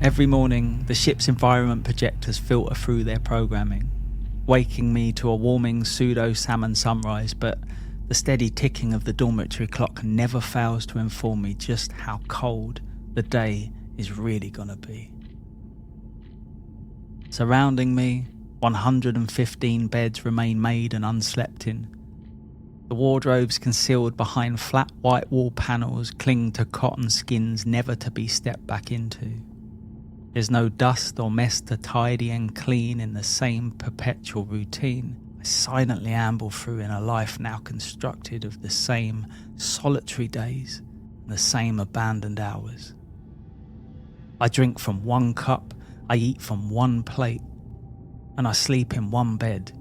Every morning, the ship's environment projectors filter through their programming, waking me to a warming pseudo-salmon sunrise, but the steady ticking of the dormitory clock never fails to inform me just how cold the day is really gonna be. Surrounding me, 115 beds remain made and unslept in. The wardrobes concealed behind flat white wall panels cling to cotton skins never to be stepped back into. There's no dust or mess to tidy and clean in the same perpetual routine I silently amble through in a life now constructed of the same solitary days and the same abandoned hours. I drink from one cup, I eat from one plate, and I sleep in one bed,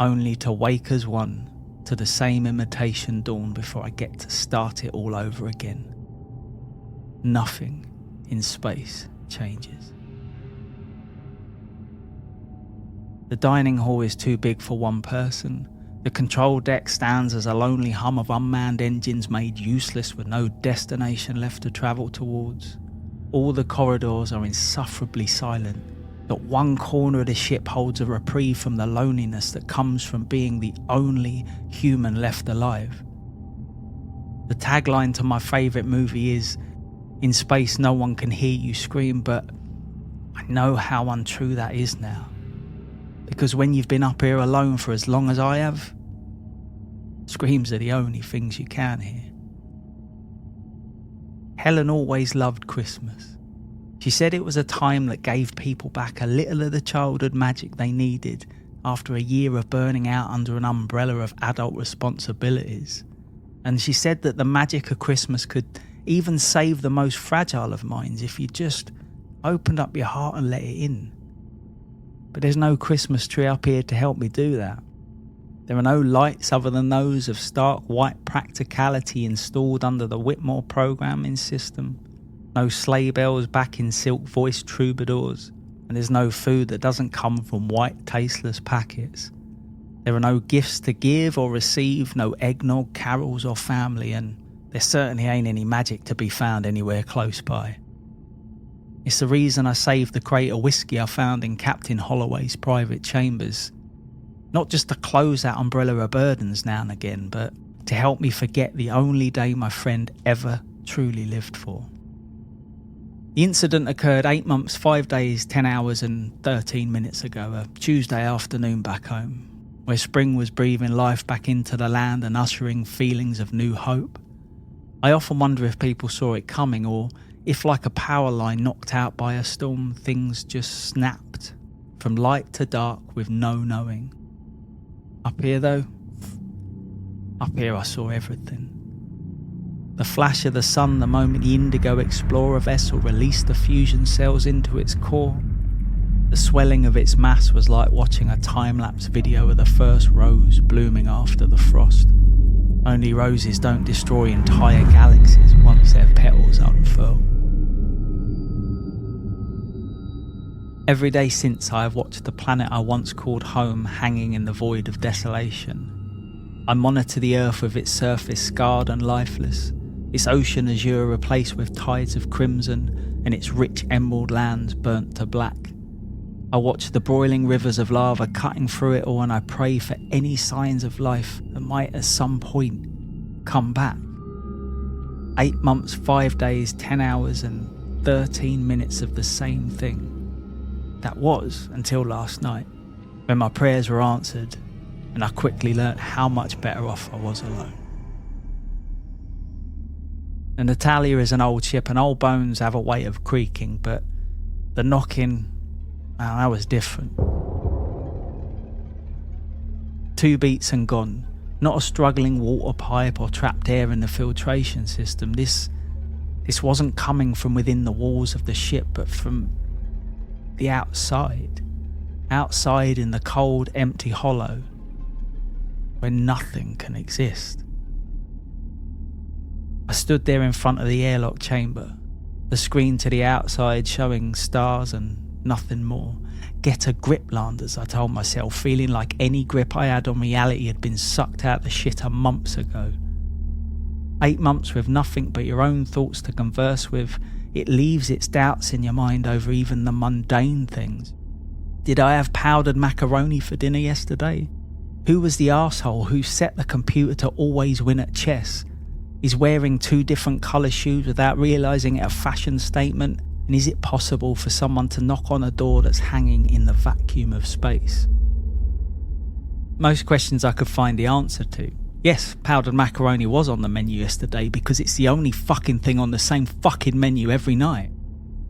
only to wake as one to the same imitation dawn before I get to start it all over again. Nothing in space changes. The dining hall is too big for one person. The control deck stands as a lonely hum of unmanned engines made useless with no destination left to travel towards. All the corridors are insufferably silent. Not one corner of the ship holds a reprieve from the loneliness that comes from being the only human left alive. The tagline to my favourite movie is, "In space no one can hear you scream," but I know how untrue that is now. Because when you've been up here alone for as long as I have, screams are the only things you can hear. Helen always loved Christmas. She said it was a time that gave people back a little of the childhood magic they needed after a year of burning out under an umbrella of adult responsibilities. And she said that the magic of Christmas could even save the most fragile of minds if you just opened up your heart and let it in. But there's no Christmas tree up here to help me do that. There are no lights other than those of stark white practicality installed under the Whitmore programming system. No sleigh bells back in silk-voiced troubadours. And there's no food that doesn't come from white, tasteless packets. There are no gifts to give or receive, no eggnog, carols or family, and there certainly ain't any magic to be found anywhere close by. It's the reason I saved the crate of whiskey I found in Captain Holloway's private chambers. Not just to close that umbrella of burdens now and again, but to help me forget the only day my friend ever truly lived for. The incident occurred 8 months, 5 days, 10 hours and 13 minutes ago, a Tuesday afternoon back home, where spring was breathing life back into the land and ushering feelings of new hope. I often wonder if people saw it coming, or if, like a power line knocked out by a storm, things just snapped from light to dark with no knowing. Up here though, up here I saw everything. The flash of the sun the moment the Indigo Explorer vessel released the fusion cells into its core. The swelling of its mass was like watching a time-lapse video of the first rose blooming after the frost. Only roses don't destroy entire galaxies once their petals unfurl. Every day since, I have watched the planet I once called home hanging in the void of desolation. I monitor the earth with its surface scarred and lifeless, its ocean azure replaced with tides of crimson, and its rich emerald lands burnt to black. I watch the broiling rivers of lava cutting through it all, and I pray for any signs of life that might at some point come back. 8 months, 5 days, 10 hours and 13 minutes of the same thing. That was until last night, when my prayers were answered and I quickly learnt how much better off I was alone. The Natalia is an old ship and old bones have a way of creaking, but the knocking, well, that was different. 2 beats and gone. Not a struggling water pipe or trapped air in the filtration system. This wasn't coming from within the walls of the ship, but from the outside. Outside in the cold, empty hollow, where nothing can exist. I stood there in front of the airlock chamber, the screen to the outside showing stars and nothing more. Get a grip, Landers, I told myself, feeling like any grip I had on reality had been sucked out the shitter months ago. 8 months with nothing but your own thoughts to converse with, it leaves its doubts in your mind over even the mundane things. Did I have powdered macaroni for dinner yesterday? Who was the arsehole who set the computer to always win at chess? Is wearing 2 different colour shoes without realising it a fashion statement? And is it possible for someone to knock on a door that's hanging in the vacuum of space? Most questions I could find the answer to. Yes, powdered macaroni was on the menu yesterday because it's the only fucking thing on the same fucking menu every night.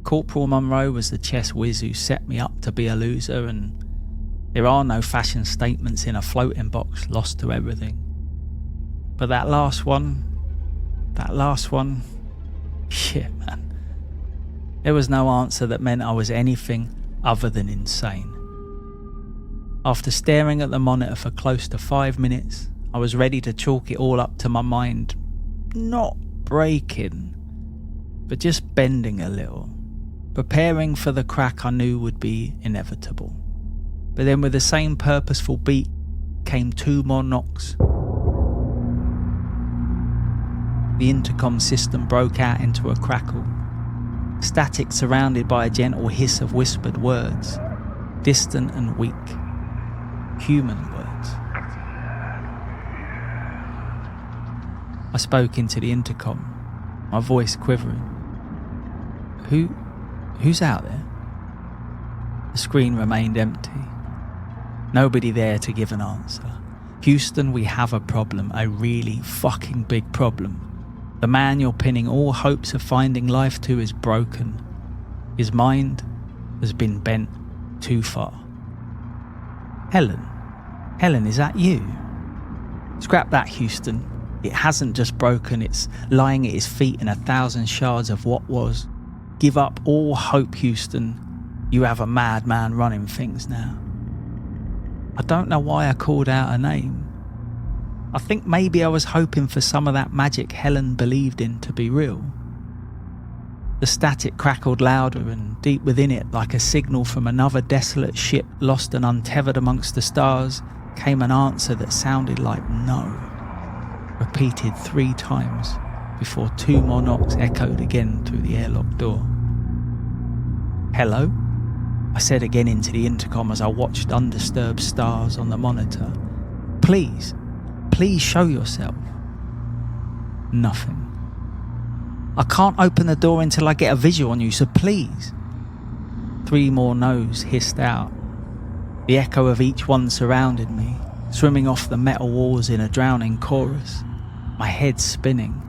Corporal Monroe was the chess whiz who set me up to be a loser, and there are no fashion statements in a floating box lost to everything. But that last one, shit man. There was no answer that meant I was anything other than insane. After staring at the monitor for close to 5 minutes, I was ready to chalk it all up to my mind not breaking, but just bending a little, preparing for the crack I knew would be inevitable. But then with the same purposeful beat came 2 more knocks. The intercom system broke out into a crackle, static surrounded by a gentle hiss of whispered words, distant and weak, human words. I spoke into the intercom, my voice quivering. Who's out there? The screen remained empty. Nobody there to give an answer. Houston, we have a problem, a really fucking big problem. The man you're pinning all hopes of finding life to is broken. His mind has been bent too far. Helen, is that you? Scrap that, Houston. It hasn't just broken, it's lying at his feet in 1,000 shards of what was. Give up all hope, Houston. You have a madman running things now. I don't know why I called out her name. I think maybe I was hoping for some of that magic Helen believed in to be real. The static crackled louder, and deep within it, like a signal from another desolate ship lost and untethered amongst the stars, came an answer that sounded like no, repeated 3 times before 2 more knocks echoed again through the airlock door. Hello? I said again into the intercom as I watched undisturbed stars on the monitor. Please show yourself. Nothing. I can't open the door until I get a visual on you, so please. 3 more no's hissed out. The echo of each one surrounded me, swimming off the metal walls in a drowning chorus. My head spinning.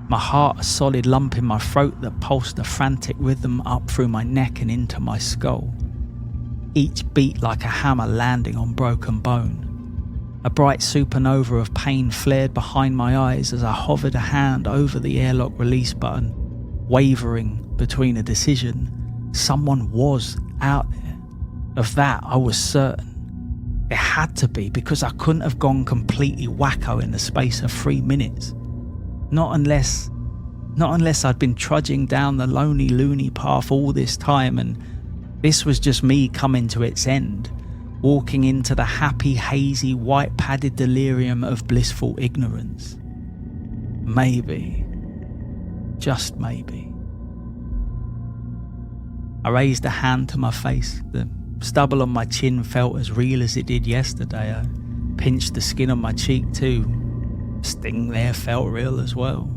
My heart a solid lump in my throat that pulsed a frantic rhythm up through my neck and into my skull. Each beat like a hammer landing on broken bone. A bright supernova of pain flared behind my eyes as I hovered a hand over the airlock release button, wavering between a decision. Someone was out there. Of that I was certain. It had to be, because I couldn't have gone completely wacko in the space of 3 minutes. Not unless I'd been trudging down the lonely loony path all this time and this was just me coming to its end, walking into the happy, hazy, white-padded delirium of blissful ignorance. Maybe, just maybe. I raised a hand to my face. The stubble on my chin felt as real as it did yesterday. I pinched the skin on my cheek too. Sting there felt real as well.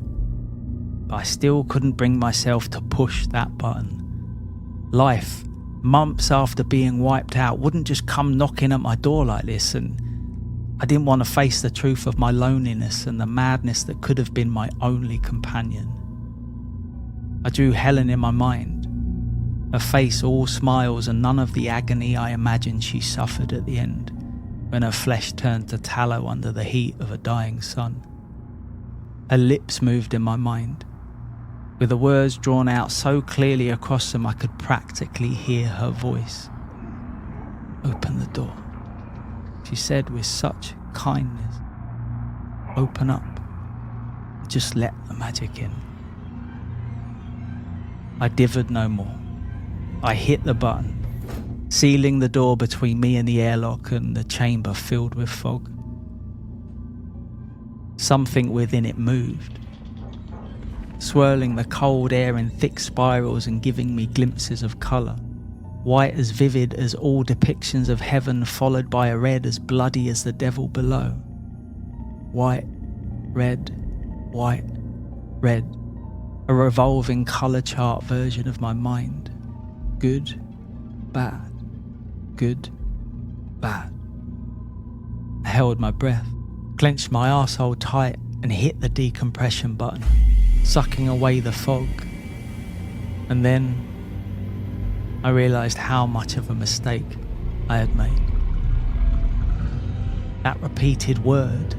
But I still couldn't bring myself to push that button. Life, months after being wiped out, wouldn't just come knocking at my door like this, and I didn't want to face the truth of my loneliness and the madness that could have been my only companion. I drew Helen in my mind, her face all smiles and none of the agony I imagined she suffered at the end, when her flesh turned to tallow under the heat of a dying sun. Her lips moved in my mind, with the words drawn out so clearly across them I could practically hear her voice. "Open the door," she said with such kindness. "Open up. Just let the magic in." I dithered no more. I hit the button, sealing the door between me and the airlock and the chamber filled with fog. Something within it moved, swirling the cold air in thick spirals and giving me glimpses of colour. White as vivid as all depictions of heaven, followed by a red as bloody as the devil below. White, red, white, red. A revolving colour chart version of my mind. Good, bad, good, bad. I held my breath, clenched my arsehole tight and hit the decompression button, sucking away the fog. And then I realised how much of a mistake I had made. That repeated word,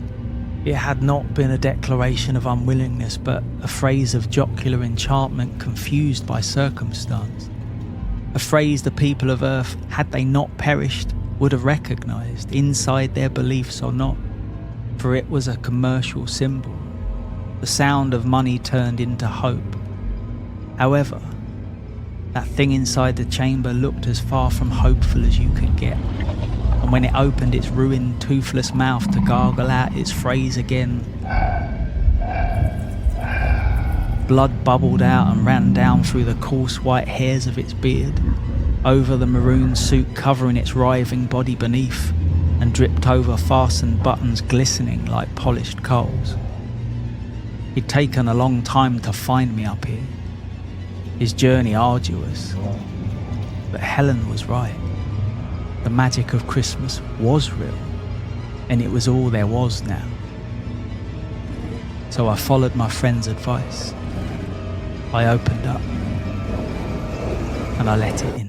it had not been a declaration of unwillingness, but a phrase of jocular enchantment confused by circumstance. A phrase the people of Earth, had they not perished, would have recognised, inside their beliefs or not, for it was a commercial symbol. The sound of money turned into hope. However, that thing inside the chamber looked as far from hopeful as you could get, and when it opened its ruined, toothless mouth to gargle out its phrase again, blood bubbled out and ran down through the coarse white hairs of its beard, over the maroon suit covering its writhing body beneath, and dripped over fastened buttons glistening like polished coals. He'd taken a long time to find me up here, his journey arduous, but Helen was right. The magic of Christmas was real, and it was all there was now. So I followed my friend's advice. I opened up, and I let it in.